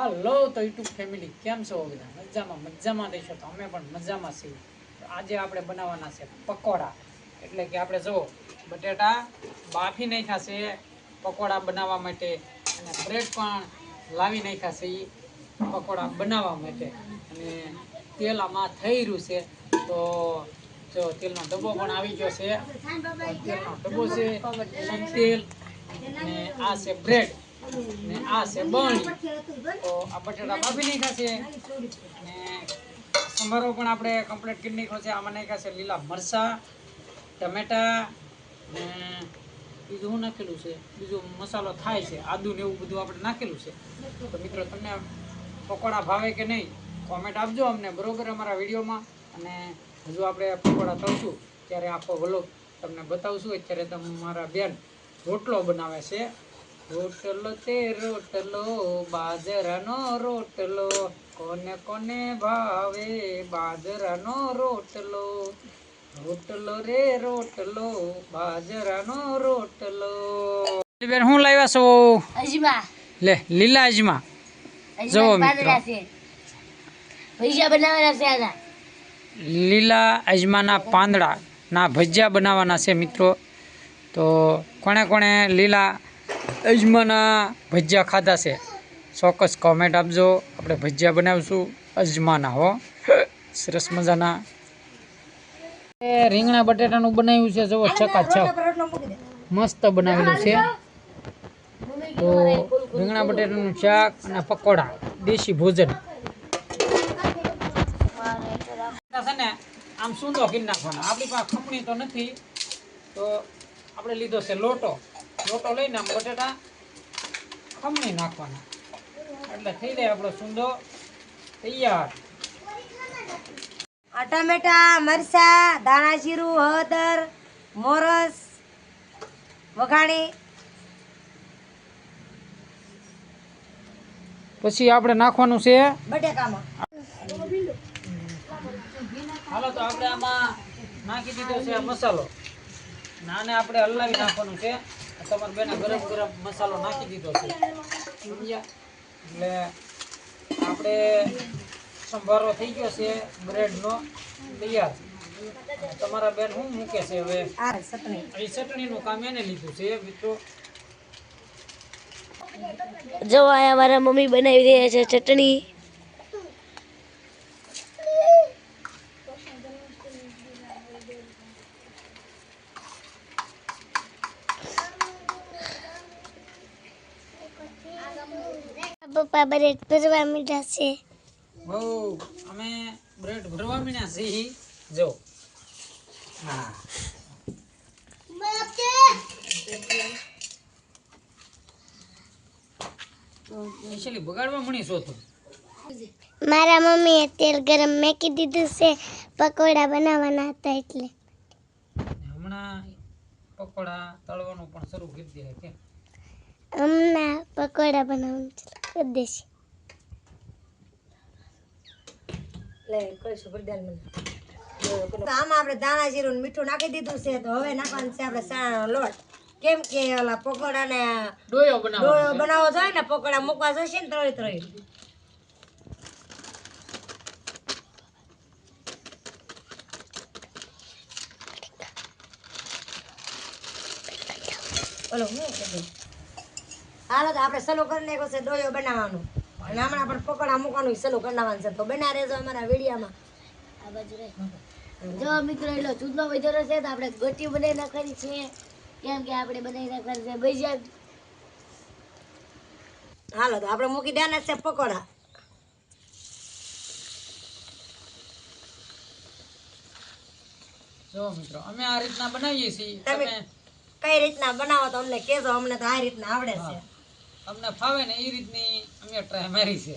હાલો તો YouTube family કેમ છો બધા? મજામાં દેશો તો અમે પણ મજામાં છીએ. આજે આપણે બનાવવાના છે પકોડા. એટલે કે આપણે જો બટેટા બાફી નાખ્યા છે પકોડા બનાવવા માટે, અને બ્રેડ પણ લાવી નાખ્યા છે પકોડા બનાવવા માટે, અને તેલ આમાં થઈ રહ્યું છે. તો જો તેલનો ડબ્બો પણ આવી ગયો છે. તેલનો ડબ્બો છે, તેલ, અને આ છે બ્રેડ, ને આ છે બણી. તો આ બટેટા બાફી નાખ્યા છે, ને સંભારો પણ આપણે કમ્પ્લીટ કરી નાખ્યો છે. આમાં નાખ્યા છે લીલા મરચાં, ટમેટા, ને બીજું શું નાખેલું છે, બીજું મસાલો થાય છે, આદુ ને એવું બધું આપણે નાખેલું છે. તો મિત્રો તમને પકોડા ભાવે કે નહીં કોમેન્ટ આપજો અમને, બરોબર, અમારા વિડીયોમાં. અને હજુ આપણે પકોડા તળશું ત્યારે આખો વ્લોગ તમને બતાવશું. અત્યારે તમારા બેન રોટલો બનાવે છે. રોટલો તે રોટલો બાજરાનો રોટલો, કોને કોને ભાવે બાજરાનો રોટલો, રોટલો રે રોટલો બાજરાનો રોટલો. બેન શું લાવ્યા છો? અજમા. લે લીલા અજમા. જો મિત્રો ભજીયા બનાવવાના છે. લીલા અજમાના પાંદડા ના ભજીયા બનાવવાના છે મિત્રો. તો કોણે કોણે લીલા અજમાના ભજીયા ખાધા છે ચોક્કસ કોમેન્ટ આપજો. આપણે ભજીયા બનાવીશું અજમાના, હો, સરસ મજાના. રીંગણા બટેટાનું બનાવ્યું છે, જુઓ, ચકાચક મસ્ત બનાવેલું છે. તો રીંગણા બટેટાનું શાક અને પકોડા, દેશી ભોજન છે ને. આમ સૂંદો કરી નાખવાનો. આપણી પાસે ખમણી તો નથી, તો આપણે લીધો છે લોટો. લોટો લઈને આમ બટેટા ખમણી નાખવાના, એટલે થઈ જાય આપણો સૂંદો તૈયાર. ટમેટા, મરચા, ધાણા જીરું, હળદર, મોરસ વઘાણી. પછી આપણે નાખવાનું છે બટેકામાં. હાલો તો આપણે આમાં નાખી દીધો છે મસાલો. નાને આપણે હલાવી નાખવાનું છે. તમારે બેને ગરમ ગરમ મસાલો નાખી દીધો છે, એટલે આપણે સંભારો થઈ ગયો છે બ્રેડનો તૈયાર. તમારા બેન શું મૂકે છે હવે? એ ચટણીનું કામ એને લીધું છે મિત્રો. જો આ મારા મમ્મી બનાવી રહ્યા છે ચટણી. પપ્પા બ્રેડ ભરવા મીઠા છે. બહુ અમે બ્રેડ ભરવા મીના છીએ. જો હા, બગાડવા મણી છો તું. મારા મમ્મીએ તેલ ગરમ મેકી દીધું છે, પકોડા બનાવવાના હતા એટલે. હમણાં પકોડા તળવાનું પણ શરૂ કરી દે કે હમણાં પકોડા બનાવવાનું કરી દેશે. આમાં આપણે દાણા જીરું મીઠું નાખી દીધું છે. તો હવે નાખવાનું છે આપણે ચણાનો લોટ. કેમ કે ઓલા પકોડાને ડોયો બનાવવો જોઈએ ને, પકોડા મૂકવા જશે ને તળી તળી. હાલો તો આપણે સલો કરી નાખ્યો છે ડોયો બનાવવાનું, અને હમણાં આપણે પકોડા મૂકવાનું સલો બનાવવાનું છે. તો બના રહેજો અમારા વિડીયામાં. આ બાજુ રહે જો મિત્રો, એટલો ચૂંદો વધેલો છે તો આપણે ગોટી બનાવી નાખવાની છે. કેમ કે આપણે બનાવી નાખવાની છે ભજીયા. હાલો તો આપણે મૂકી દેવાના છે પકોડા. જો મિત્રો અમે આ રીતના બનાવીએ છીએ. તમે કઈ રીતના બનાવો તો અમને કહેજો. અમને તો આ રીતના આવડે છે. તમને ફાવે ને એ રીતની અમે ટ્રાય મારી છે.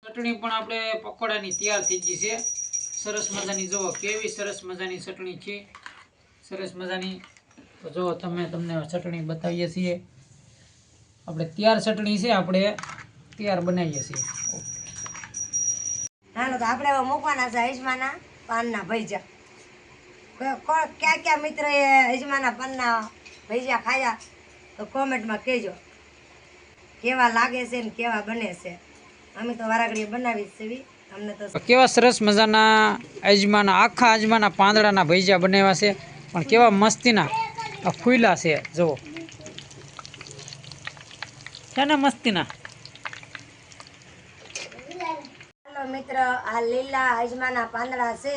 ચટણી પણ આપણે પકોડાની તૈયાર થઈ ગઈ છે. સરસ મજાની, જુઓ કેવી સરસ મજાની ચટણી છે, સરસ મજાની. તો જો તમને ચટણી બતાવીએ છીએ. આપણે તૈયાર ચટણી છે, આપણે તૈયાર બનાવીએ છીએ. હાલો તો આપણે હવે મૂકવાના છે અજમાના પાનના ભજીયા. ક્યાં ક્યાં મિત્ર એ યજમાના પન્ના ભજીયા ખાયા તો કોમેન્ટમાં કહેજો કેવા લાગે છે ને કેવા બને છે. અમે તો વારાઘડીએ બનાવી જ છે. અમને તો કેવા સરસ મજાના અજમાના આખા અજમાના પાંદડાના ભજીયા બનાવ્યા છે, પણ કેવા મસ્તીના આ ફૂલા છે. જુઓ છે ને મસ્તીના. ચાલો મિત્ર, આ લીલા અજમાના પાંદડા છે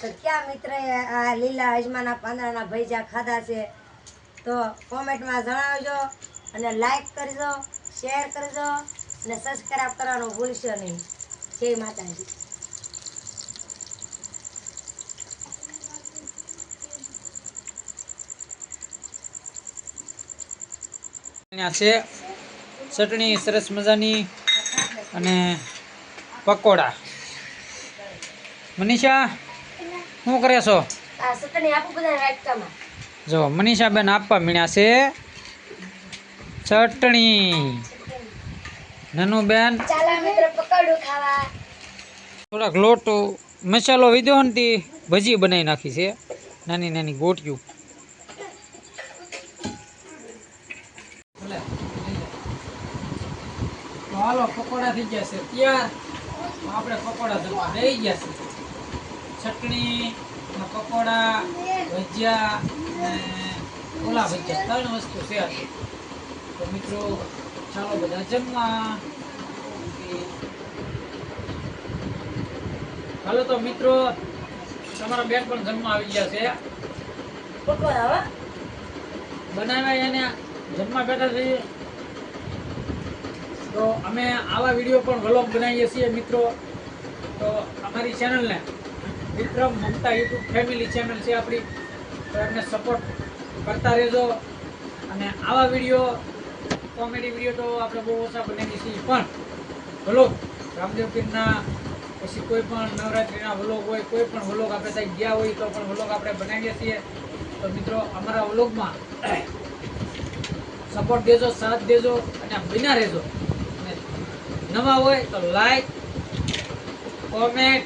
તો ક્યાં મિત્ર આ લીલા અજમાના પાંદડાના ભજીયા ખાધા છે તો કોમેન્ટમાં જણાવજો અને લાઈક કરજો, શેર કરજો અને સબસ્ક્રાઈબ કરવાનું ભૂલશો નહીં. જય માતાજી. અહીંયા છે ચટણી સરસ મજાની અને પકોડા. મનીષા શું કરે છો? આ ચટણી આપું બધા વાટકામાં. જો મનીષાબેન આપવા મીણ્યા છે ચટણી. નનુબેન ચાલો મિત્ર પકોડું ખાવા. થોડાક લોટ મસાલો વીધો ને તે ભજી બનાવી નાખી છે, નાની નાની ગોટીઓ. તો હાલો પકોડા થઈ ગયા છે તૈયાર. આપણે પકોડા જમવા રહી ગયા છે. ચટણી, પકોડા, ભજીયા અને ઓલા ભજીયા, 3 વસ્તુ છે. તો મિત્રો ચાલો બધા જમવા. હાલો તો મિત્રો તમારા બેન પણ જમવા આવી ગયા છે. પકોડા હો બનાવ્યા એને જમવા બેઠા છીએ. તો અમે આવા વિડીયો પણ વ્લોગ બનાવીએ છીએ મિત્રો. તો અમારી ચેનલને વિક્રમ મમતા યુટ્યુબ ફેમિલી ચેનલ છે આપણી, તો એમને સપોર્ટ કરતા રહેજો. અને આવા વિડીયો કોમેડી વિડીયો તો આપણે બહુ ઓછા બનાવીએ છીએ, પણ વ્લોગ રામદેવ પીરના પછી કોઈ પણ નવરાત્રિના વ્લોગ હોય, કોઈ પણ વ્લોગ આપણે ત્યાં ગયા હોય તો પણ વ્લોગ આપણે બનાવીએ છીએ. તો મિત્રો અમારા વ્લોગમાં સપોર્ટ દેજો, સાથ દેજો અને બન્યા રહેજો. અને નવા હોય તો લાઈક, કોમેન્ટ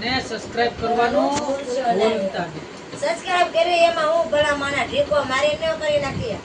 ને સબસ્ક્રાઇબ કરવાનું ભૂલતા નહીં. સબસ્ક્રાઇબ કરી એમાં હું ઘણા માના ઢીકો મારી ન કરી નાખીએ.